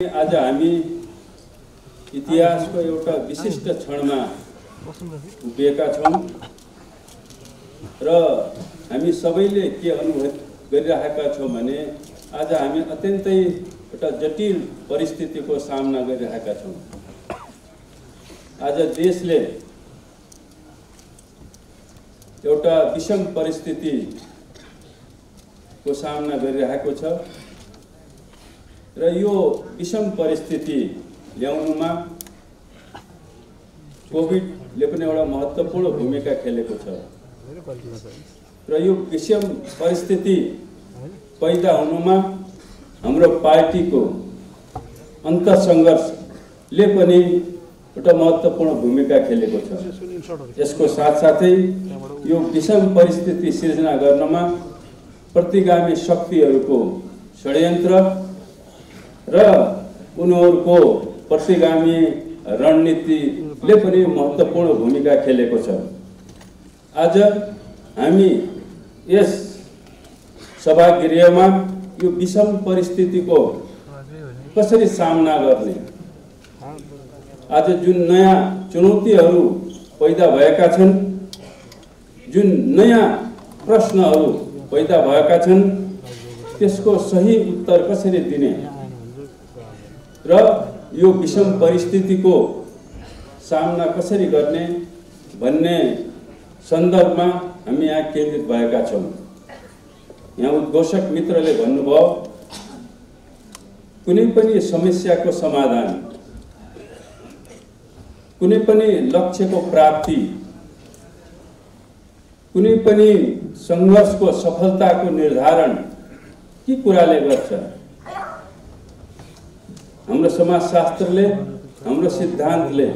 आज हामी इतिहासको एउटा विशिष्ट क्षणमा उभिएका छौं र हामी सबैले के अनुभव गरिरहेका छौं भने आज हामी अत्यन्तै एउटा जटिल परिस्थितिको सामना गरिरहेका छौं। आज देशले एउटा विषम परिस्थितिको सामना गरिरहेको छ र यो विषम परिस्थिति ल्याउनुमा कोभिडले पनि एउटा महत्त्वपूर्ण भूमिका खेलेको छ र यो विषम परिस्थिति पैदा हुनुमा हाम्रो पार्टीको अन्तरसंघर्षले पनि एउटा महत्त्वपूर्ण भूमिका खेलेको छ। यसको साथसाथै यो विषम परिस्थिति सिर्जना गर्नमा प्रतिगामी शक्तिहरूको षड्यन्त्र र उनीहरूको प्रतिगामी रणनीतिले पनि महत्त्वपूर्ण भूमिका खेलेको छ। आज हामी यस सभागृहमा यो विषम परिस्थितिको कसरी सामना गर्ने, आज जुन नयाँ चुनौतीहरू पैदा भएका छन्, जुन नयाँ प्रश्नहरू पैदा भएका छन्, त्यसको सही उत्तर कसरी दिने र यो विषम परिस्थितिको सामना कसरी गर्ने भन्ने सन्दर्भमा हामी यहाँ केन्द्रित भएका छौं। यहाँ उद्घोषक मित्रले भन्नुभयो, कुनै पनि समस्याको समाधान, कुनै पनि लक्ष्यको प्राप्ति, कुनै पनि संघर्षको सफलताको निर्धारण के कुराले गर्छ? हाम्रो समाजशास्त्रले, हाम्रो सिद्धान्तले,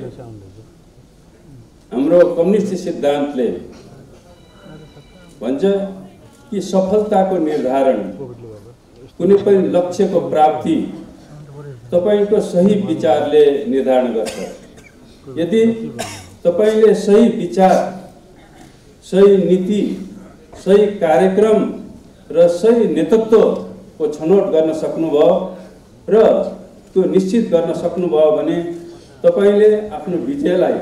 हाम्रो कम्युनिस्ट सिद्धान्तले भन्छ कि सफलताको निर्धारण, कुनै पनि लक्ष्यको प्राप्ति तपाईको सही विचारले निर्धारण गर्छ। यदि तपाईले सही विचार, सही नीति, सही कार्यक्रम र सही नेतृत्वको छनौट गर्न सक्नुभयो र त्यो निश्चित गर्न सक्नुभयो भने तपाईले आफ्नो विजयलाई,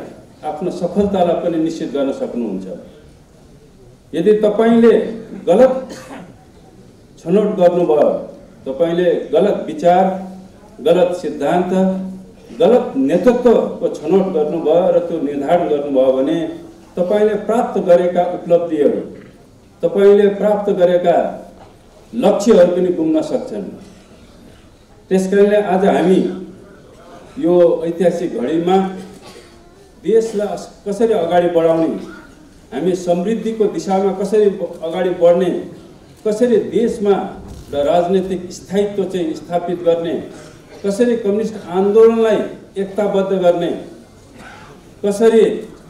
आफ्नो सफलतालाई पनि निश्चित गर्न सक्नुहुन्छ। यदि तपाईले गलत छनौट गर्नुभयो, तपाईले गलत विचार, गलत सिद्धान्त, गलत नेतृत्वको छनौट गर्नुभयो र त्यो निर्धारण गर्नुभयो भने तपाईले प्राप्त गरेका उपलब्धिहरू, तपाईले प्राप्त गरेका लक्ष्यहरू पनि गुम्न सक्छन्। त्यसकारणले आज हामी यो ऐतिहासिक घडीमा देशलाई कसरी अगाडि बढाउने, हामी समृद्धिको दिशामा कसरी अगाडि बढ्ने, कसरी देशमा राजनीतिक स्थायित्व चाहिँ स्थापित गर्ने, कसरी कम्युनिस्ट आन्दोलनलाई एकताबद्ध गर्ने, कसरी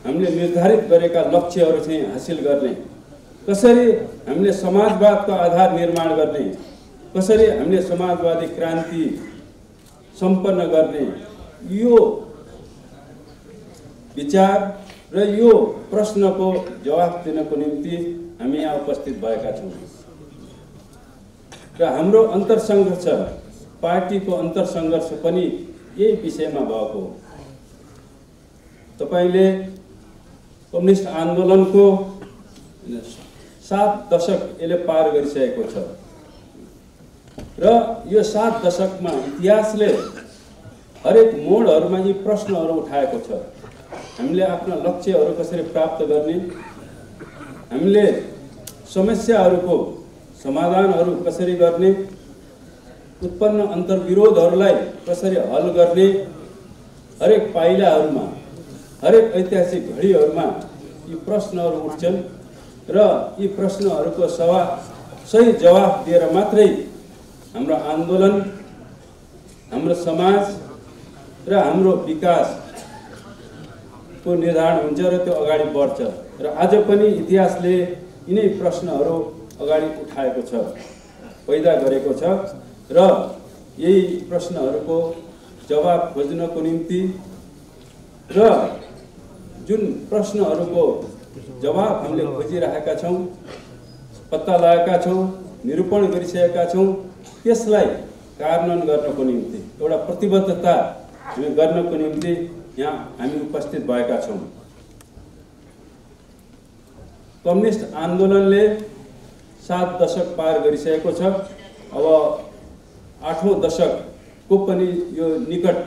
हामीले निर्धारित गरेका लक्ष्यहरू चाहिँ हासिल गर्ने, कसरी हामीले समाजवादको आधार निर्माण गर्ने, कसरी हामीले समाजवादी क्रान्ति सम्पन्न गर्ने, यो विचार र यो प्रश्नको जवाफ दिनको निम्ति हामी यहाँ उपस्थित भएका छौँ। र हाम्रो अन्तरसंघर्ष, पार्टीको अन्तरसंघर्ष पनि यही विषयमा भएको हो। तपाईले कम्युनिस्ट आन्दोलनको 7 दशक यसले पार गरिसकेको छ र यो 7 दशकमा इतिहासले हरेक मोडहरूमा यी प्रश्नहरू उठाएको छ। हामीले आफ्ना लक्ष्यहरू कसरी प्राप्त गर्ने, हामीले समस्याहरूको समाधानहरू कसरी गर्ने, उत्पन्न अन्तर्विरोधहरूलाई कसरी हल गर्ने, हरेक पाइलाहरूमा, हरेक ऐतिहासिक घडीहरूमा यी प्रश्नहरू उठ्छन् र यी प्रश्नहरूको सही जवाफ दिएर मात्रै हाम्रो आन्दोलन, हाम्रो समाज र हाम्रो विकासको निर्धारण हुन्छ र त्यो अगाडि बढ्छ। र आज पनि इतिहासले यिनै प्रश्नहरू अगाडि उठाएको छ, पैदा गरेको छ र यही प्रश्नहरूको जवाफ खोज्नको निम्ति र जुन प्रश्नहरूको जवाफ हामीले खोजिरहेका छौँ, पत्ता लगाएका छौँ, निरूपण गरिसकेका छौँ, त्यसलाई कार्यान्वयन गर्नको निम्ति एउटा प्रतिबद्धता हामी गर्नको निम्ति यहाँ हामी उपस्थित भएका छौँ। कम्युनिस्ट आन्दोलनले 7 दशक पार गरिसकेको छ। अब 8औं दशकको पनि यो निकट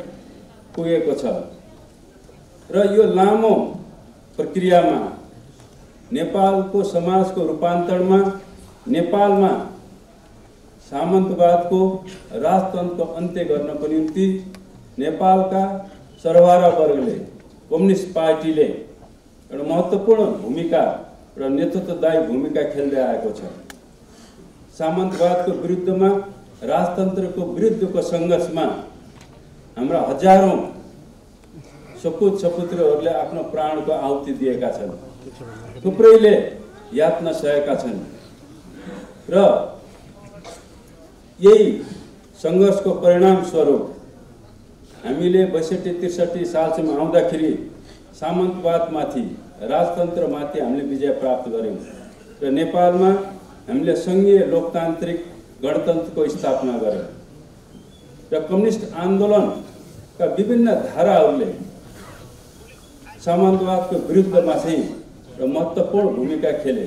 पुगेको छ र यो लामो प्रक्रियामा नेपालको समाजको रूपान्तरणमा नेपालमा सामन्तवादको राजतन्त्रको अन्त्य गर्नको निम्ति नेपालका सरवारा वर्गले कम्युनिस्ट पार्टीले एउटा महत्त्वपूर्ण भूमिका र नेतृत्वदायी भूमिका खेल्दै आएको छ। सामन्तवादको विरुद्धमा राजतन्त्रको विरुद्धको सङ्घर्षमा हाम्रा हजारौं सपुत सपुत्रीहरूले आफ्नो प्राणको आहुति दिएका छन्। थुप्रैले यातना सहेका छन् र यही सङ्घर्षको परिणाम स्वरूप हामीले 62-63 सालसम्म आउँदाखेरि सामन्तवादमाथि राजतन्त्रमाथि हामीले विजय प्राप्त गर्यौं र नेपालमा हामीले संघीय लोकतान्त्रिक गणतन्त्रको स्थापना गर्यौं र कम्युनिस्ट आन्दोलनका विभिन्न धाराहरूले सामन्तवादको विरुद्धमा चाहिँ र महत्त्वपूर्ण भूमिका खेले।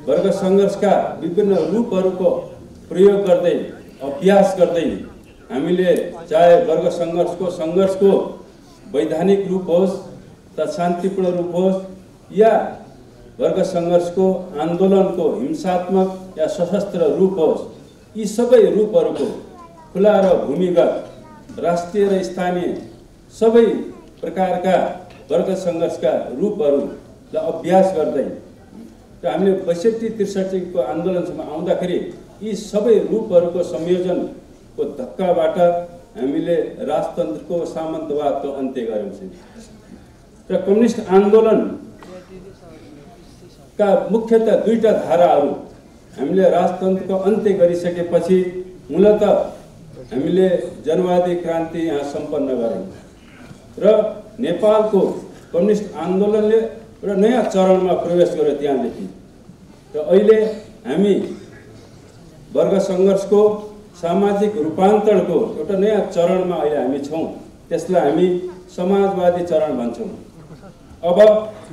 वर्ग सङ्घर्षका विभिन्न रूपहरूको प्रयोग गर्दै अभ्यास गर्दै हामीले चाहे वर्ग सङ्घर्षको वैधानिक रूप होस् त शान्तिपूर्ण रूप होस् या वर्ग सङ्घर्षको आन्दोलनको हिंसात्मक या सशस्त्र रूप होस्, यी सबै रूपहरूको खुला र भूमिगत राष्ट्रिय र स्थानीय सबै प्रकारका वर्ग सङ्घर्षका रूपहरूलाई अभ्यास गर्दै र हामीले 62-63 को आन्दोलनसम्म आउँदाखेरि यी सबै रूपहरूको संयोजनको धक्काबाट हामीले राजतन्त्रको सामन्तवादको अन्त्य गर्यौं र कम्युनिस्ट आन्दोलनका मुख्यतः दुईटा धाराहरू हामीले राजतन्त्रको अन्त्य गरिसकेपछि मूलतः हामीले जनवादी क्रान्ति यहाँ सम्पन्न गर्यौं र नेपालको कम्युनिस्ट आन्दोलनले एउटा नयाँ चरणमा प्रवेश गर्यो त्यहाँदेखि र अहिले हामी वर्ग सङ्घर्षको सामाजिक रूपान्तरणको एउटा नयाँ चरणमा अहिले हामी छौँ। त्यसलाई हामी समाजवादी चरण भन्छौँ। अब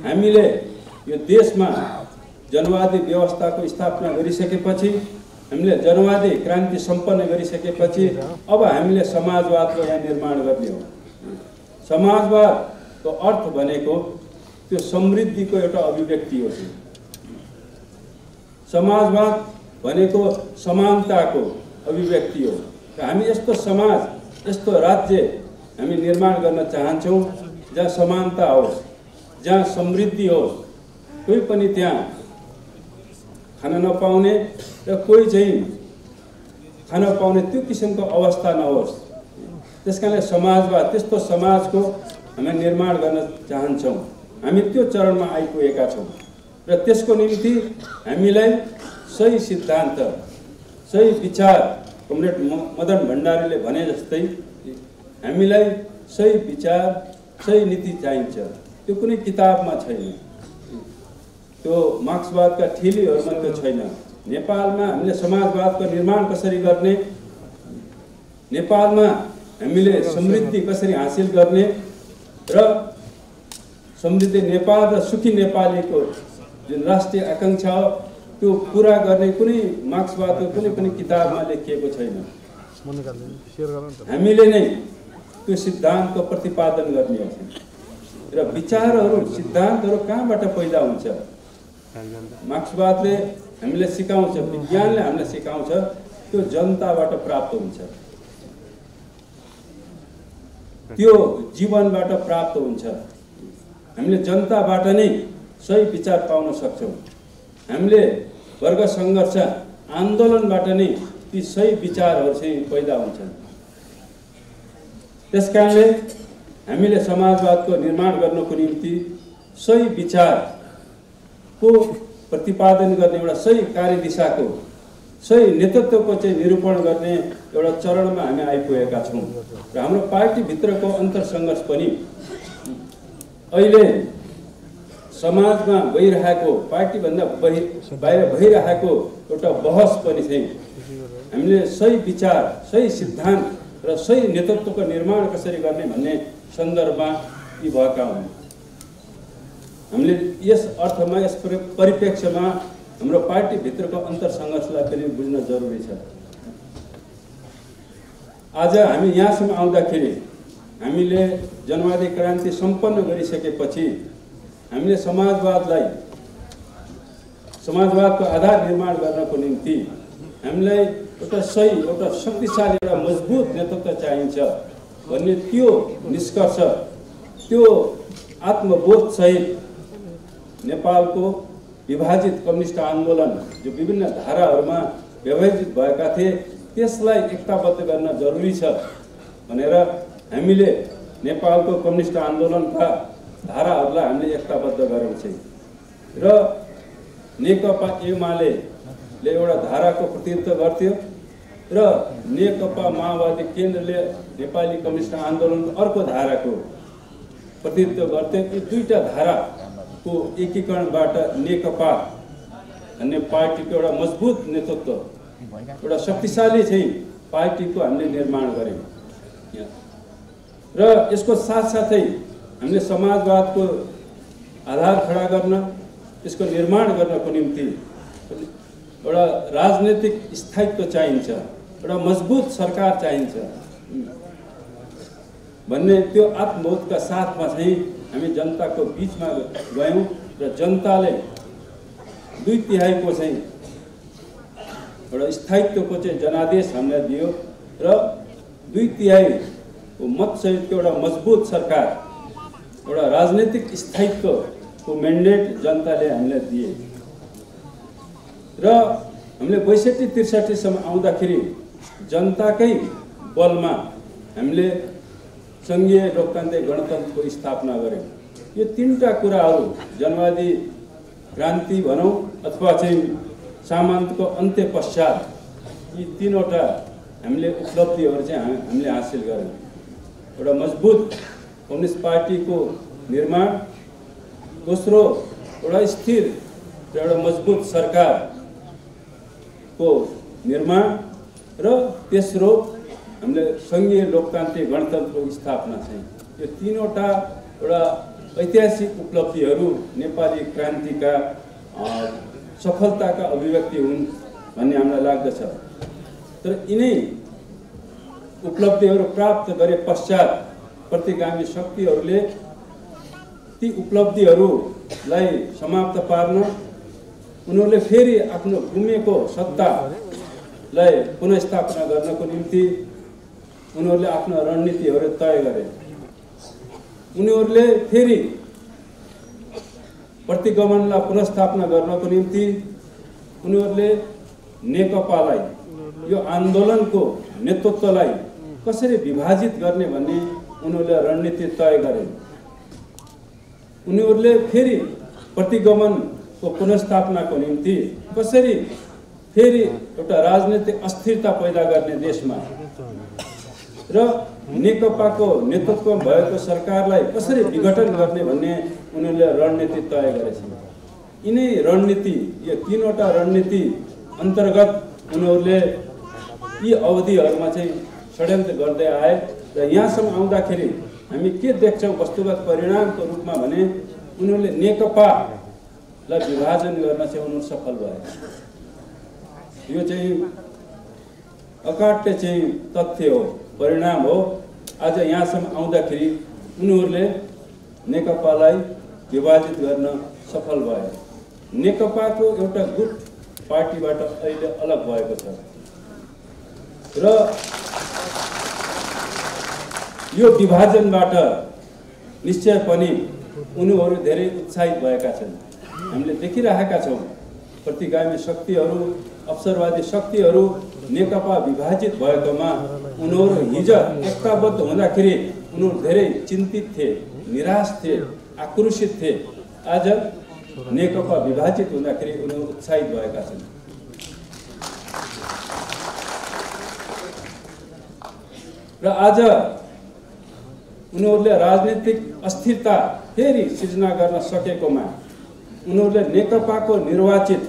हामीले यो देशमा जनवादी व्यवस्थाको स्थापना गरिसकेपछि, हामीले जनवादी क्रान्ति सम्पन्न गरिसकेपछि अब हामीले समाजवादको यहाँ निर्माण गर्ने हो। समाजवादको अर्थ भनेको त्यो समृद्धिको एउटा अभिव्यक्ति हो। समाजवाद भनेको समानताको अभिव्यक्ति हो र हामी यस्तो समाज, यस्तो राज्य हामी निर्माण गर्न चाहन्छौँ जहाँ समानता होस्, जहाँ समृद्धि होस्, कोही पनि त्यहाँ खान नपाउने र कोही चाहिँ खान पाउने त्यो किसिमको अवस्था नहोस्। त्यसकारणले समाजवाद, त्यस्तो समाजको हामी निर्माण गर्न चाहन्छौँ। हामी त्यो चरणमा आइपुगेका छौँ र त्यसको निम्ति हामीलाई सही सिद्धान्त, सही विचार, कमरेड मदन भण्डारीले भने जस्तै हामीलाई सही विचार, सही नीति चाहिन्छ। त्यो कुनै किताबमा छैन, त्यो मार्क्सवादका ठेलीहरूमा त्यो छैन। नेपालमा हामीले समाजवादको निर्माण कसरी गर्ने, नेपालमा हामीले समृद्धि कसरी हासिल गर्ने र समृद्ध नेपाल र सुखी नेपालीको जुन राष्ट्रिय आकांक्षा हो त्यो पूरा गर्ने कुनै मार्क्सवादको कुनै पनि किताबमा लेखिएको छैन। हामीले नै त्यो सिद्धान्तको प्रतिपादन गर्ने हो र विचारहरू, सिद्धान्तहरू कहाँबाट पैदा हुन्छ? मार्क्सवादले हामीले सिकाउँछ, विज्ञानले हामीलाई सिकाउँछ त्यो जनताबाट प्राप्त हुन्छ, त्यो जीवनबाट प्राप्त हुन्छ। हामीले जनताबाट नै सही विचार पाउन सक्छौँ। हामीले वर्ग सङ्घर्ष आन्दोलनबाट नै ती सही विचारहरू चाहिँ पैदा हुन्छन्। त्यसकारणले हामीले समाजवादको निर्माण गर्नको निम्ति सही विचारको प्रतिपादन गर्ने, एउटा सही कार्यदिशाको, सही नेतृत्वको चाहिँ निरूपण गर्ने एउटा चरणमा हामी आइपुगेका छौँ र हाम्रो पार्टीभित्रको अन्तरसङ्घर्ष पनि अहिले समाजमा भइरहेको, पार्टीभन्दा बाहिर भइरहेको एउटा बहस पनि चाहिँ हामीले सही विचार, सही सिद्धान्त र सही नेतृत्वको निर्माण कसरी गर्ने भन्ने सन्दर्भमा यी भएका हुन्। हामीले यस अर्थमा, यस परिप्रेक्ष्यमा हाम्रो पार्टीभित्रको अन्तरसङ्घर्षलाई पनि बुझ्न जरुरी छ। आज हामी यहाँसम्म आउँदाखेरि हामीले जनवादी क्रान्ति सम्पन्न गरिसकेपछि हामीले समाजवादको आधार निर्माण गर्नको निम्ति हामीलाई एउटा सही, एउटा शक्तिशाली, एउटा मजबुत नेतृत्व चाहिन्छ भन्ने त्यो निष्कर्ष, त्यो आत्मबोध सहित नेपालको विभाजित कम्युनिस्ट आन्दोलन जो विभिन्न धाराहरूमा विभाजित भएका थिए त्यसलाई एकताबद्ध गर्न जरुरी छ भनेर हामीले नेपालको कम्युनिस्ट आन्दोलनका धाराहरूलाई हामीले एकताबद्ध गरेको छ र नेकपा एमालेले एउटा धाराको प्रतिनिधित्व गर्थ्यो र नेकपा माओवादी केन्द्रले नेपाली कम्युनिस्ट आन्दोलनको अर्को धाराको प्रतिनिधित्व गर्थ्यो। यी दुईटा धाराको एकीकरणबाट नेकपा भन्ने पार्टीको एउटा मजबुत नेतृत्व, एउटा शक्तिशाली चाहिँ पार्टीको हामीले निर्माण गर्यौँ र यसको साथसाथै हामीले समाजवादको आधार खडा गर्न, यसको निर्माण गर्नको निम्ति एउटा राजनीतिक स्थायित्व चाहिन्छ, एउटा मजबुत सरकार चाहिन्छ भन्ने त्यो आत्मबोधका साथमा चाहिँ हामी जनताको बिचमा गयौँ र जनताले 2/3 चाहिँ एउटा स्थायित्वको चाहिँ जनादेश हामीलाई दियो र 2/3 मतसहितको एउटा मजबुत सरकार, एउटा राजनीतिक स्थायित्वको म्यान्डेट जनताले हामीलाई दिए र हामीले 62-63 सम्म आउँदाखेरि जनताकै बलमा हामीले सङ्घीय लोकतान्त्रिक गणतन्त्रको स्थापना गर्यौँ। यो तीनटा कुराहरू जनवादी क्रान्ति भनौँ अथवा चाहिँ सामन्तको अन्त्य पश्चात यी तीनवटा हामीले उपलब्धिहरू चाहिँ हामीले हासिल गर्यौँ। एउटा मजबुत कम्युनिस्ट पार्टीको निर्माण, दोस्रो एउटा स्थिर र एउटा मजबुत सरकारको निर्माण र तेस्रो हामीले सङ्घीय लोकतान्त्रिक गणतन्त्रको स्थापना चाहिँ यो तीनवटा एउटा ऐतिहासिक उपलब्धिहरू नेपाली क्रान्तिका सफलताका अभिव्यक्ति हुन् भन्ने हामीलाई लाग्दछ। तर यिनै उपलब्धिहरू प्राप्त गरे पश्चात प्रतिगामी शक्तिहरूले ती उपलब्धिहरूलाई समाप्त पार्न, उनीहरूले फेरि आफ्नो गुमेको सत्तालाई पुनर्स्थापना गर्नको निम्ति उनीहरूले आफ्नो रणनीतिहरू तय गरे। उनीहरूले फेरि प्रतिगमनलाई पुनर्स्थापना गर्नको निम्ति उनीहरूले नेकपालाई, यो आन्दोलनको नेतृत्वलाई कसरी विभाजित गर्ने भन्ने उनीहरूले रणनीति तय गरे। उनीहरूले फेरि प्रतिगमनको पुनर्स्थापनाको निम्ति कसरी फेरि एउटा राजनीतिक अस्थिरता पैदा गर्ने देशमा र नेकपाको नेतृत्वमा भएको सरकारलाई कसरी विघटन गर्ने भन्ने उनीहरूले रणनीति तय गरेछन्। यिनै रणनीति, यो तीनवटा रणनीति अन्तर्गत उनीहरूले यी अवधिहरूमा चाहिँ षड्यन्त्र गर्दै आए र यहाँसम्म आउँदाखेरि हामी के देख्छौँ वस्तुगत परिणामको रूपमा भने उनीहरूले नेकपालाई विभाजन गर्न चाहिँ उनीहरू सफल भए। यो चाहिँ अकाट्य चाहिँ तथ्य हो, परिणाम हो। आज यहाँसम्म आउँदाखेरि उनीहरूले नेकपालाई विभाजित गर्न सफल भए। नेकपाको एउटा गुट पार्टीबाट अहिले अलग भएको छ र यो विभाजनबाट निश्चय पनि उनीहरू धेरै उत्साहित भएका छन्। हामीले देखिरहेका छौँ प्रतिगामी शक्तिहरू, अवसरवादी शक्तिहरू नेकपा विभाजित भएकोमा उनीहरू हिजो एकताबद्ध हुँदाखेरि उनीहरू धेरै चिन्तित थिए, निराश थिए, आक्रोशित थिए। आज नेकपा विभाजित हुँदाखेरि उनीहरू उत्साहित भएका छन्। र आज उनीहरूले राजनीतिक अस्थिरता फेरि सिर्जना गर्न सकेकोमा, उनीहरूले नेकपाको निर्वाचित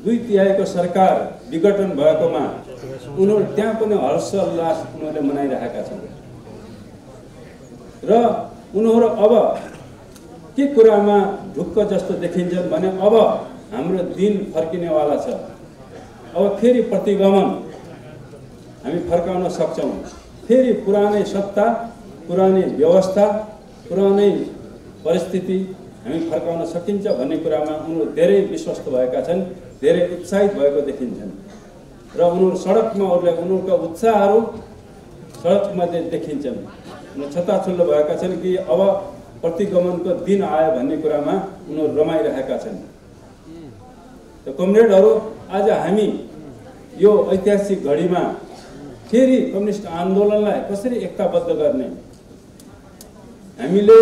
2/3 सरकार विघटन भएकोमा उनीहरू त्यहाँ पनि हर्षोल्लास उनीहरूले मनाइरहेका छन् र उनीहरू अब के कुरामा ढुक्क जस्तो देखिन्छन् भने अब हाम्रो दिन फर्किनेवाला छ। अब फेरि प्रतिगमन हामी फर्काउन सक्छौँ, फेरि पुरानै सत्ता, पुरानै व्यवस्था, पुरानै परिस्थिति हामी फर्काउन सकिन्छ भन्ने कुरामा उनीहरू धेरै विश्वस्त भएका छन्, धेरै उत्साहित भएको देखिन्छन् र उनीहरू सडकमा उनीहरूका उत्साहहरू सडकमा देखिन्छन्। छताछुल्लो भएका छन् कि अब प्रतिगमनको दिन आयो भन्ने कुरामा उनीहरू रमाइरहेका छन्। त कमरेडहरू, आज हामी यो ऐतिहासिक घडीमा फेरि कम्युनिस्ट आन्दोलनलाई कसरी एकताबद्ध गर्ने, हामीले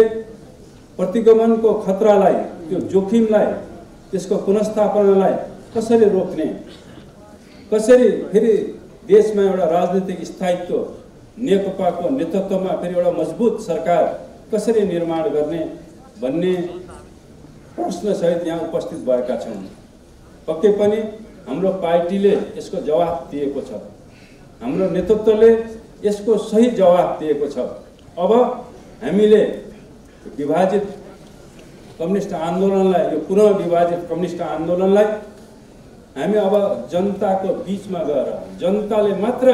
प्रतिगमनको खतरालाई, त्यो जोखिमलाई, त्यसको पुनर्स्थापनालाई कसरी रोक्ने, कसरी फेरि देशमा एउटा राजनीतिक स्थायित्व, नेकपाको नेतृत्वमा फेरि एउटा मजबुत सरकार कसरी निर्माण गर्ने भन्ने प्रश्नसहित यहाँ उपस्थित भएका छौँ। पक्कै पनि हाम्रो पार्टीले यसको जवाफ दिएको छ, हाम्रो नेतृत्वले यसको सही जवाफ दिएको छ। अब हामीले विभाजित कम्युनिस्ट आन्दोलनलाई, यो पुनः विभाजित कम्युनिस्ट आन्दोलनलाई हामी अब जनताको बीचमा गएर जनताले मात्र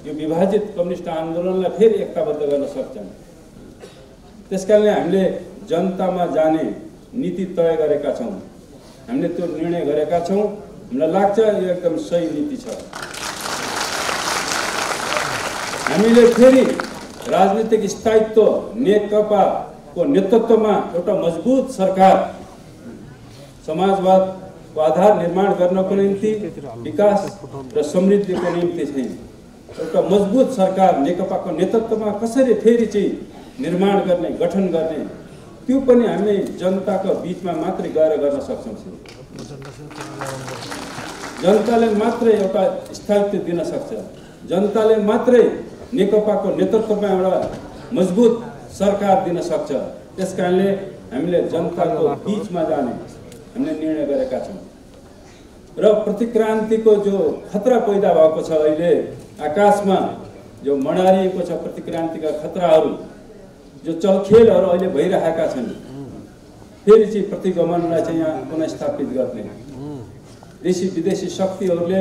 यो विभाजित कम्युनिस्ट आन्दोलनलाई फेरि एकताबद्ध गर्न सक्छन्। त्यसकारणले हामीले जनतामा जाने नीति तय गरेका छौँ, हामीले त्यो निर्णय गरेका छौँ। हामीलाई लाग्छ यो एकदम सही नीति छ। हामीले फेरि राजनीतिक स्थायित्व, नेकपाको नेतृत्वमा एउटा मजबुत सरकार, समाजवादको आधार निर्माण गर्नको निम्ति, विकास र समृद्धिको निम्ति चाहिँ एउटा मजबुत सरकार नेकपाको नेतृत्वमा कसरी फेरि चाहिँ निर्माण गर्ने, गठन गर्ने, त्यो पनि हामी जनताको बीचमा मात्रै गएर गर्न सक्छौँ। जनताले मात्रै एउटा स्थायित्व दिन सक्छ, जनताले मात्रै नेकपाको नेतृत्वमा एउटा मजबुत सरकार दिन सक्छ। त्यसकारणले हामीले जनताको बीचमा जाने हामीले निर्णय गरेका छौँ र प्रतिक्रान्तिको जो खतरा पैदा भएको छ, अहिले आकाशमा जो मडारिएको छ प्रतिक्रान्तिका खतराहरू, जो चलखेलहरू अहिले भइरहेका छन्, फेरि चाहिँ प्रतिगमनलाई चाहिँ यहाँ पुनर्स्थापित गर्ने देशी विदेशी शक्तिहरूले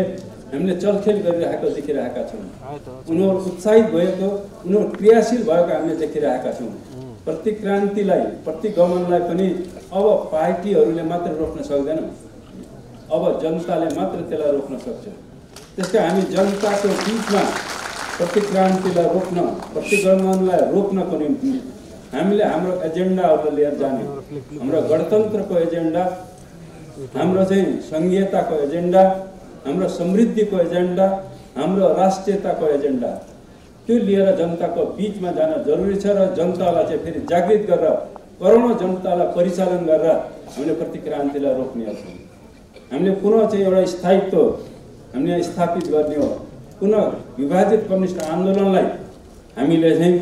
हामीले चलखेल गरिरहेको देखिरहेका छौँ। उनीहरू उत्साहित भएको, उनीहरू क्रियाशील भएको हामीले देखिरहेका छौँ। प्रतिक्रान्तिलाई, प्रतिगमनलाई पनि अब पार्टीहरूले मात्र रोक्न सक्दैन, अब जनताले मात्र त्यसलाई रोक्न सक्छ। त्यसका हामी जनताको बीचमा प्रतिक्रान्तिलाई रोक्न, प्रतिगमनलाई रोक्नको निम्ति हामीले हाम्रो एजेन्डाहरूलाई लिएर जाने, हाम्रो गणतन्त्रको एजेन्डा, हाम्रो चाहिँ सङ्घीयताको एजेन्डा, हाम्रो समृद्धिको एजेन्डा, हाम्रो राष्ट्रियताको एजेन्डा, त्यो लिएर जनताको बीचमा जान जरुरी छ र जनतालाई चाहिँ फेरि जागृत गरेर, करोडौँ जनतालाई परिचालन गरेर हामीले प्रतिक्रान्तिलाई रोक्ने हो। हामीले पुनः चाहिँ एउटा स्थायित्व हामीले स्थापित गर्ने हो। पुनः विभाजित कम्युनिस्ट आन्दोलनलाई हामीले चाहिँ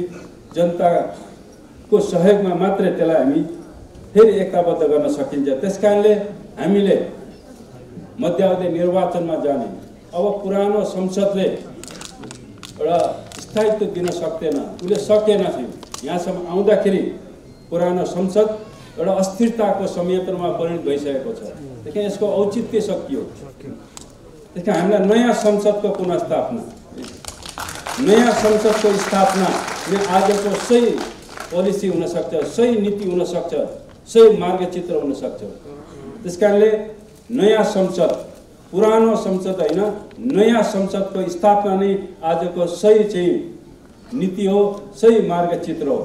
जनताको सहयोगमा मात्रै त्यसलाई हामी फेरि एकताबद्ध गर्न सकिन्छ। त्यसकारणले हामीले मध्यावधि निर्वाचनमा जाने, अब पुरानो संसदले एउटा स्थायित्व दिन सक्दैन, उसले सकेन थियो। यहाँसम्म आउँदाखेरि पुरानो संसद एउटा अस्थिरताको संयन्त्रमा परिणत भइसकेको छ। त्यसकारण यसको औचित्य सकियो। त्यसकारण हामीलाई नयाँ संसदको पुनर्स्थापना, नयाँ संसदको स्थापनाले आजको सही पोलिसी हुनसक्छ, सही नीति हुनसक्छ, सही मार्गचित्र हुनसक्छ। त्यसकारणले नयाँ संसद, पुरानो संसद होइन, नयाँ संसदको स्थापना नै आजको सही चाहिँ नीति हो, सही मार्गचित्र हो।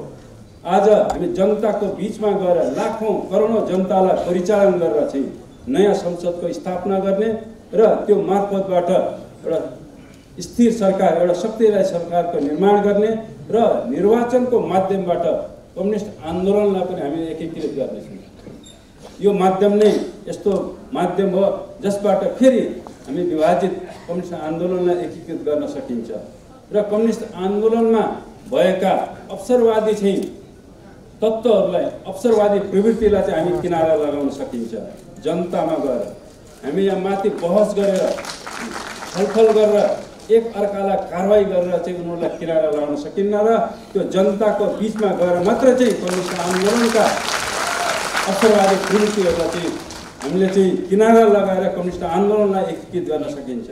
आज हामी जनताको बीचमा गएर लाखौँ करोडौँ जनतालाई परिचालन गरेर चाहिँ नयाँ संसदको स्थापना गर्ने र त्यो मार्फतबाट एउटा स्थिर सरकार, एउटा शक्तिशाली सरकारको निर्माण गर्ने र निर्वाचनको माध्यमबाट कम्युनिस्ट आन्दोलनलाई पनि हामीले एकीकृत गर्नेछौँ। यो माध्यम नै यस्तो माध्यम हो जसबाट फेरि हामी विभाजित कम्युनिस्ट आन्दोलनलाई एकीकृत गर्न सकिन्छ र कम्युनिस्ट आन्दोलनमा भएका अवसरवादी चाहिँ तत्त्वहरूलाई, अवसरवादी प्रवृत्तिलाई चाहिँ हामी किनारा लगाउन सकिन्छ। जनतामा गएर हामी यहाँ माथि बहस गरेर, छलफल गरेर एक अर्कालाई कारवाही गरेर चाहिँ उनीहरूलाई किनारा लगाउन सकिन्न र त्यो जनताको बिचमा गएर मात्र चाहिँ कम्युनिस्ट आन्दोलनका अवसरवादी प्रवृत्तिहरूलाई चाहिँ हामीले चाहिँ किनारा लगाएर कम्युनिस्ट आन्दोलनलाई एकीकृत गर्न सकिन्छ।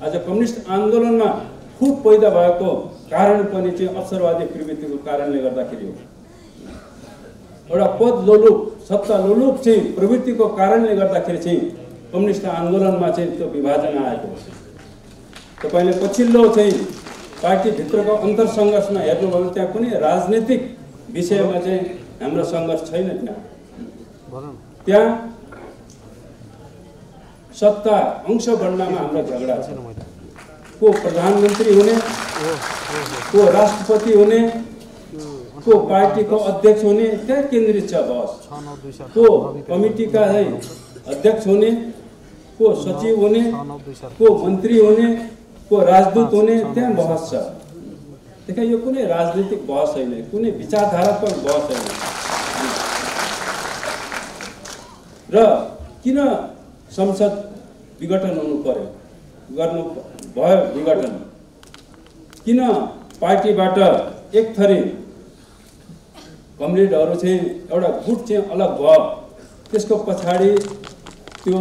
आज कम्युनिस्ट आन्दोलनमा फुट पैदा भएको कारण पनि चाहिँ अवसरवादी प्रवृत्तिको कारणले गर्दाखेरि हो। एउटा पद लोलुप सत्ता लोलुप चाहिँ प्रवृत्तिको कारणले गर्दाखेरि चाहिँ कम्युनिस्ट आन्दोलनमा चाहिँ त्यो विभाजन आएको हो। तपाईले पछिल्लो चाहिँ पार्टीभित्रको अन्तर सङ्घर्षमा हेर्नुभयो भने त्यहाँ कुनै राजनीतिक विषयमा चाहिँ हाम्रो सङ्घर्ष छैन। त्यहाँ सत्ता अंश बढ्नमा हाम्रो झगडा छ। को प्रधानमन्त्री हुने, को राष्ट्रपति हुने, को पार्टीको अध्यक्ष हुने, त्यहाँ केन्द्रित छ बहस। को कमिटीका अध्यक्ष हुने, को सचिव हुने, को मन्त्री हुने, को राजदूत हुने, त्यहाँ बहस छ। देखिए यो कुनै राजनीतिक बहस होइन, कुनै विचारधारात्मक बहस होइन। र किन संसद विघटन हुनु पर्यो, गर्नु भयो विघटन? किन पार्टीबाट एक थरी कमरेडहरू चाहिँ एउटा गुट चाहिँ अलग भयो? त्यसको पछाडि त्यो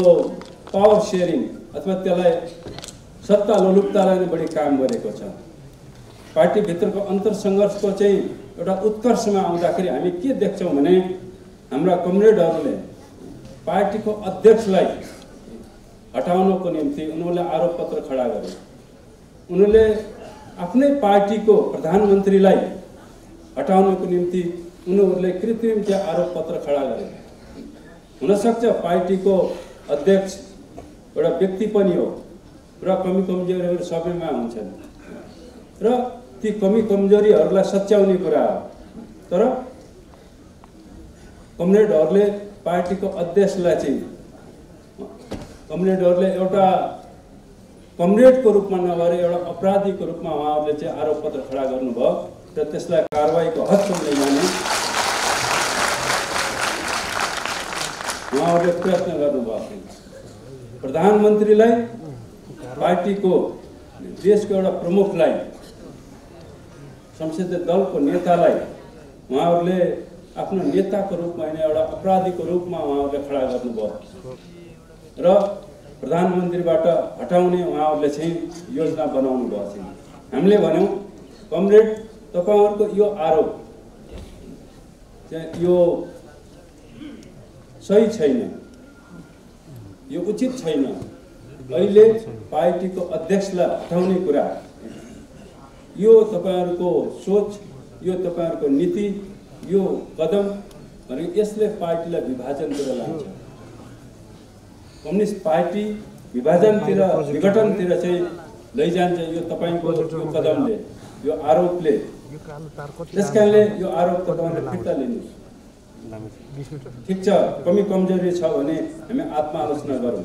पावर सेयरिङ अथवा त्यसलाई सत्ता लोलुपतालाई नै बढी काम गरेको छ। पार्टीभित्रको अन्तर सङ्घर्षको चाहिँ एउटा उत्कर्षमा आउँदाखेरि हामी के देख्छौँ भने हाम्रा कमरेडहरूले पार्टीको अध्यक्षलाई हटाउनको निम्ति उनीहरूले आरोप पत्र खडा गरे। उनीहरूले आफ्नै पार्टीको प्रधानमन्त्रीलाई हटाउनको निम्ति उनीहरूले कृत्रिम चाहिँ आरोप पत्र खडा गरे। हुनसक्छ पार्टीको अध्यक्ष एउटा व्यक्ति पनि हो र कमी कमजोरीहरू सबैमा हुन्छन् र ती कमी कमजोरीहरूलाई सच्याउने कुरा हो। तर कमरेडहरूले पार्टीको अध्यक्षलाई चाहिँ कमरेडहरूले एउटा कमरेडको रूपमा नभएर एउटा अपराधीको रूपमा उहाँहरूले चाहिँ आरोप पत्र खडा गर्नुभयो र त्यसलाई कारवाहीको हदसम्म लैजाने उहाँहरूले प्रयत्न गर्नुभएको। प्रधानमन्त्रीलाई, पार्टीको देशको एउटा प्रमुखलाई, संसदीय दलको नेतालाई उहाँहरूले आफ्नो नेताको रूपमा होइन एउटा अपराधीको रूपमा उहाँहरूले खडा गर्नुभयो र प्रधानमन्त्रीबाट हटाउने उहाँहरूले चाहिँ योजना बनाउनु भएको छ। हामीले भन्यौँ कमरेड तपाईहरुको यो आरोप चाहिँ यो सही छैन, यो उचित छैन। अहिले पार्टीको अध्यक्षलाई हटाउने कुरा यो तपाईहरुको सोच, यो तपाईहरुको नीति, यो कदम भने यसले पार्टीलाई विभाजनतिर लान्छ। कम्युनिस्ट पार्टी विभाजनतिर विघटनतिर चाहिँ लैजान्छ यो तपाईको यो कदमले, यो आरोपले। त्यसकारणले यो आरोप तपाईले फिर्ता लिनुस्। ठिक छ, कमी कमजोरी छ भने हामी आत्मालोचना गरौँ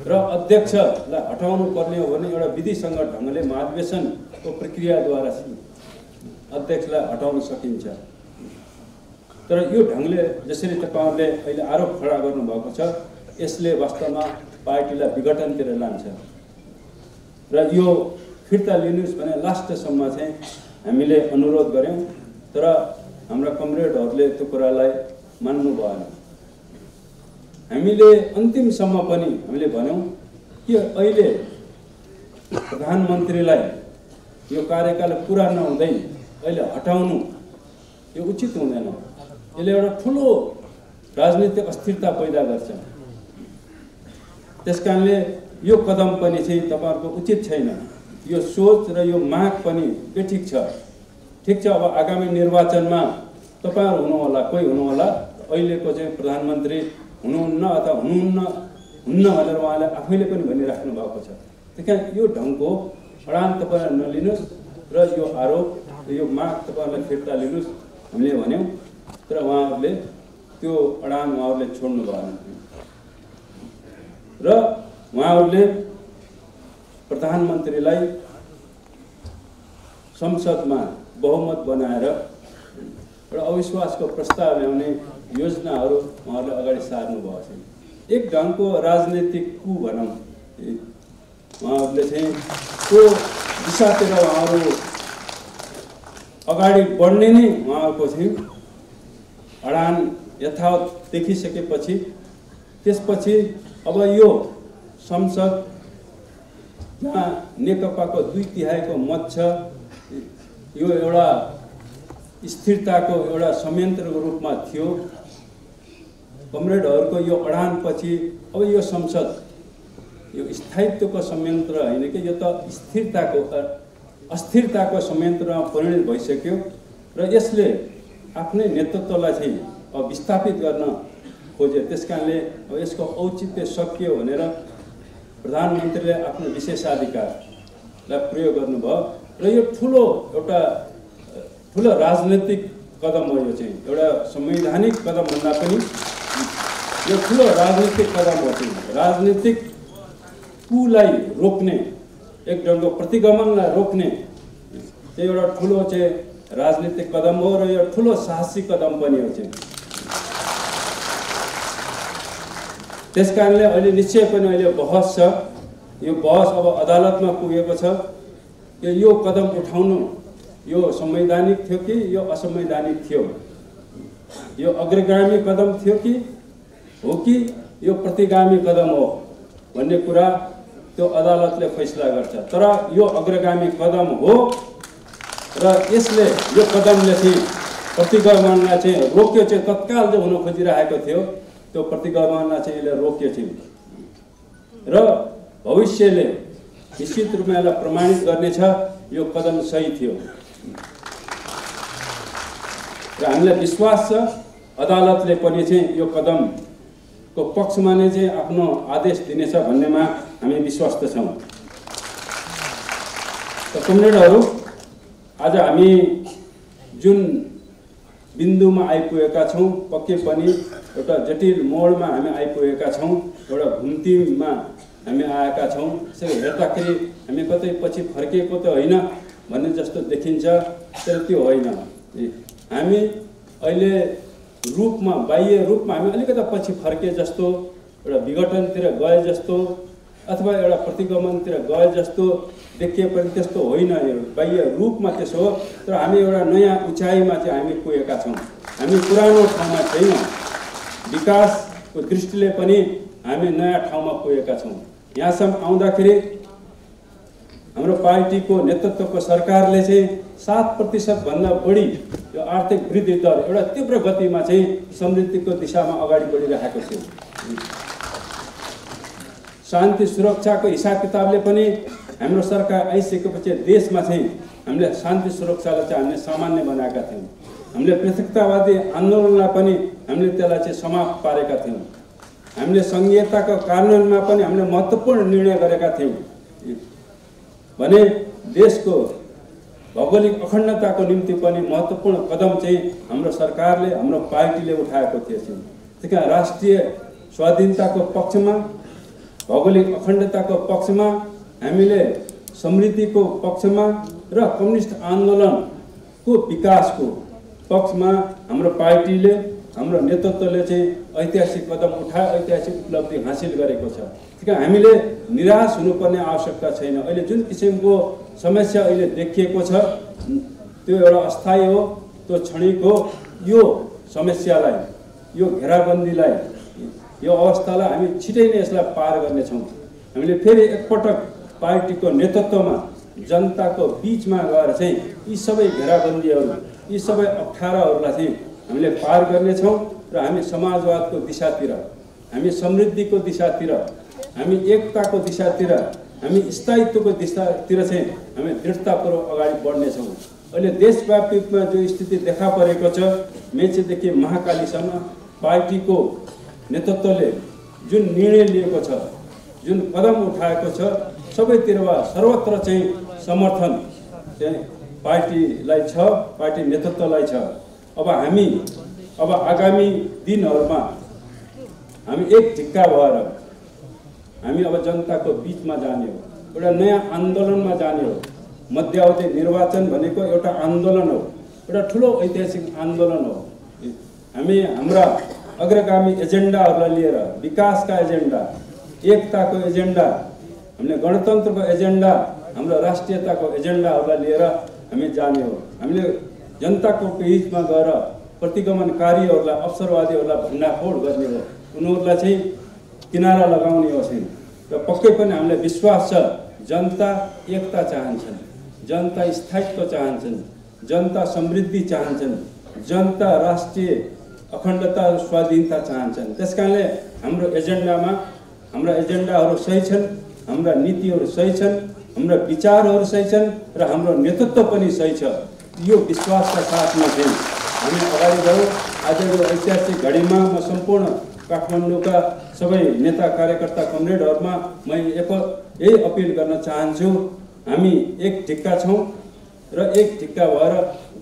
र अध्यक्षलाई हटाउनु पर्ने हो भने एउटा विधिसङ्गत ढङ्गले महाधिवेशनको प्रक्रियाद्वारा अध्यक्षलाई हटाउन सकिन्छ। तर यो ढङ्गले जसरी तपाईहरुले अहिले आरोप खडा गर्नुभएको छ यसले वास्तवमा पार्टीलाई विघटनतिर लान्छ र यो फिर्ता लिनुस् भने लास्टसम्म चाहिँ हामीले अनुरोध गर्यौं, तर हाम्रा कमरेडहरूले त्यो कुरालाई मान्नु भएन। हामीले अन्तिमसम्म पनि हामीले भन्यौं कि अहिले प्रधानमन्त्रीलाई यो कार्यकाल पूरा नहुँदै अहिले हटाउनु यो उचित हुँदैन। यसले एउटा ठुलो राजनीतिक अस्थिरता पैदा गर्छ। त्यसकारणले यो कदम पनि चाहिँ तपाईहरुको उचित छैन। यो सोच र यो माग पनि ठिक छ। ठिक छ, अब आगामी निर्वाचनमा तपाईहरु हुनुहोला, कोही हुनुहोला, अहिलेको चाहिँ प्रधानमन्त्री हुनुहुन्न अथवा हुनुहुन्न भनेर उहाँले आफैले पनि भनिराख्नु भएको छ। त्यसकारण यो ढङ्गको अडान तपाईहरुले नलिनुस् र यो आरोप यो माग तपाईहरुले फिर्ता लिनुस् हामीले भन्यौं, तर उहाँहरूले त्यो अडान उहाँहरूले छोड्नु भएन र उहाँहरूले प्रधानमन्त्रीलाई संसदमा बहुमत बनाएर एउटा अविश्वासको प्रस्ताव ल्याउने योजनाहरू उहाँहरूले अगाडि सार्नु भएको छ। एक ढङ्गको राजनीतिक कु भनौँ, उहाँहरूले चाहिँ त्यो दिशातिर उहाँहरू अगाडि बढ्ने नै उहाँहरूको चाहिँ अडान यथावत देखिसकेपछि त्यसपछि अब यो संसद जहाँ नेकपाको 2/3 मत छ, यो एउटा स्थिरताको एउटा संयन्त्रको रूपमा थियो। कमरेडहरूको यो अडानपछि अब यो संसद यो स्थायित्वको संयन्त्र होइन कि यो त अस्थिरताको संयन्त्रमा परिणत भइसक्यो र यसले आफ्नै नेतृत्वलाई चाहिँ अब विस्थापित गर्न खोजे। त्यसकारणले अब यसको औचित्य सकियो भनेर प्रधानमन्त्रीले आफ्नो विशेषाधिकारलाई प्रयोग गर्नुभयो र यो ठुलो राजनैतिक कदम हो। यो चाहिँ एउटा संवैधानिक कदम भन्दा पनि यो ठुलो राजनीतिक कदम हो। राजनीतिक कुलाई रोक्ने, एक ढङ्गको प्रतिगमनलाई रोक्ने चाहिँ एउटा ठुलो चाहिँ राजनीतिक कदम हो र यो ठुलो साहसी कदम पनि हो चाहिँ। त्यसकारणले अहिले निश्चय पनि अहिले बहस छ। यो बहस अब अदालतमा पुगेको छ कि यो कदम उठाउनु यो संवैधानिक थियो कि यो असंवैधानिक थियो, यो अग्रगामी कदम थियो कि यो प्रतिगामी कदम हो भन्ने कुरा त्यो अदालतले फैसला गर्छ। तर यो अग्रगामी कदम हो र यसले यो कदमले चाहिँ प्रतिगमनलाई चाहिँ रोक्यो चाहिँ। तत्काल जो हुन खोजिरहेको थियो त्यो प्रतिगमनलाई चाहिँ यसले रोक्यो चाहिँ र भविष्यले निश्चित रूपमा यसलाई प्रमाणित गर्नेछ यो कदम सही थियो र हामीलाई विश्वास छ अदालतले पनि चाहिँ यो कदमको पक्षमा नै चाहिँ आफ्नो आदेश दिनेछ भन्नेमा हामी विश्वस्त छौँ। कमरेडहरू, आज हामी जुन बिन्दुमा आइपुगेका छौँ, पक्कै पनि एउटा जटिल मोडमा हामी आइपुगेका छौँ, एउटा घुम्तीमा हामी आएका छौँ। त्यसरी हेर्दाखेरि हामी कतै पछि फर्किएको त होइन भन्ने जस्तो देखिन्छ, तर त्यो होइन। हामी अहिले रूपमा, बाह्य रूपमा हामी अलिकति पछि फर्के जस्तो, एउटा विघटनतिर गए जस्तो अथवा एउटा प्रतिगमनतिर गए जस्तो देखिए पनि त्यस्तो होइन। यो बाह्य रूपमा त्यसो हो, तर हामी एउटा नयाँ उचाइमा चाहिँ हामी पुगेका छौँ। हामी पुरानो ठाउँमा छैनौँ। विकासको दृष्टिले पनि हामी नयाँ ठाउँमा पुगेका छौँ। यहाँसम्म आउँदाखेरि हाम्रो पार्टीको नेतृत्वको सरकारले चाहिँ 7% भन्दा बढी यो आर्थिक वृद्धि दर एउटा तीव्र गतिमा चाहिँ समृद्धिको दिशामा अगाडि बढिरहेको थियो। शान्ति सुरक्षाको हिसाब किताबले पनि हाम्रो सरकार आइसकेपछि देशमा चाहिँ हामीले शान्ति सुरक्षालाई चाहिँ हामीले सामान्य बनाएका थियौँ। हामीले पृथकतावादी आन्दोलनलाई पनि हामीले त्यसलाई चाहिँ समाप्त पारेका थियौँ। हामीले सङ्घीयताको कार्यान्वयनमा पनि हामीले महत्त्वपूर्ण निर्णय गरेका थियौँ भने देशको भौगोलिक अखण्डताको निम्ति पनि महत्त्वपूर्ण कदम चाहिँ हाम्रो सरकारले, हाम्रो पार्टीले उठाएको थियो। त्यही कारण राष्ट्रिय स्वाधीनताको पक्षमा, भौगोलिक अखण्डताको पक्षमा, हामीले समृद्धिको पक्षमा र कम्युनिस्ट आन्दोलनको विकासको पक्षमा हाम्रो पार्टीले, हाम्रो नेतृत्वले चाहिँ ऐतिहासिक कदम उठाए, ऐतिहासिक उपलब्धि हासिल गरेको छ। त्यही कारण हामीले निराश हुनुपर्ने आवश्यकता छैन। अहिले जुन किसिमको समस्या अहिले देखिएको छ त्यो एउटा अस्थायी हो, त्यो क्षणिक हो। यो समस्यालाई, यो घेराबन्दीलाई, यो अवस्थालाई हामी छिटै नै यसलाई पार गर्नेछौँ। हामीले फेरि एकपटक पार्टीको नेतृत्वमा जनताको बिचमा गएर चाहिँ यी सबै घेराबन्दीहरू, यी सबै अप्ठ्याराहरूलाई चाहिँ हामीले पार गर्नेछौँ र हामी समाजवादको दिशातिर, हामी समृद्धिको दिशातिर, हामी एकताको दिशातिर, हामी स्थायित्वको दिशातिर चाहिँ हामी दृढतापूर्वक अगाडि बढ्नेछौँ। अहिले देशव्यापी रूपमा जो स्थिति देखा परेको छ, मेचीदेखि महाकालीसम्म पार्टीको नेतृत्वले जुन निर्णय लिएको छ, जुन कदम उठाएको छ, सबैतिरबाट सर्वत्र चाहिँ समर्थन चाहिँ पार्टीलाई छ, पार्टी नेतृत्वलाई छ। अब आगामी दिनहरूमा हामी एक ढिक्का भएर हामी अब जनताको बिचमा जाने हो, एउटा नयाँ आन्दोलनमा जाने हो। मध्यावधि निर्वाचन भनेको एउटा आन्दोलन हो, एउटा ठुलो ऐतिहासिक आन्दोलन हो। हामी हाम्रा अग्रगामी एजेन्डाहरूलाई लिएर, विकासका एजेन्डा, एकताको एजेन्डा हामीले गणतन्त्रको एजेन्डा, हाम्रो राष्ट्रियताको एजेन्डाहरूलाई लिएर हामी जाने हो। हामीले जनताको बीचमा गएर प्रतिगमनकारीहरूलाई, अवसरवादीहरूलाई भण्डाफोड गर्ने हो, उनीहरूलाई चाहिँ किनारा लगाउने हो छैन। र पक्कै पनि हामीलाई विश्वास छ जनता एकता चाहन्छन्, जनता स्थायित्व चाहन्छन्, जनता समृद्धि चाहन्छन्, जनता राष्ट्रिय अखण्डता स्वाधीनता चाहन्छन्। त्यसकारणले हाम्रो एजेन्डाहरू सही छन्, हाम्रा नीतिहरू सही छन्, हाम्रा विचारहरू सही छन् र हाम्रो नेतृत्व पनि सही छ। यो विश्वासका साथमा चाहिँ हामी अगाडि बढौँ। आज यो ऐतिहासिक घडीमा म सम्पूर्ण काठमाडौँका सबै नेता कार्यकर्ता कमरेडहरूमा म यही अपिल गर्न चाहन्छु, हामी एक ढिक्का छौँ र एक ढिक्का भएर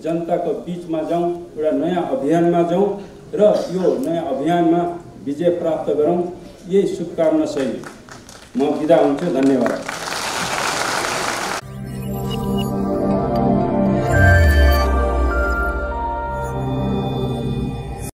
जनताको बीचमा जाउँ, एउटा नयाँ अभियानमा जाउँ र यो नयाँ अभियानमा विजय प्राप्त गरौँ। यही शुभकामना सहित म बिदा हुन्छु। धन्यवाद।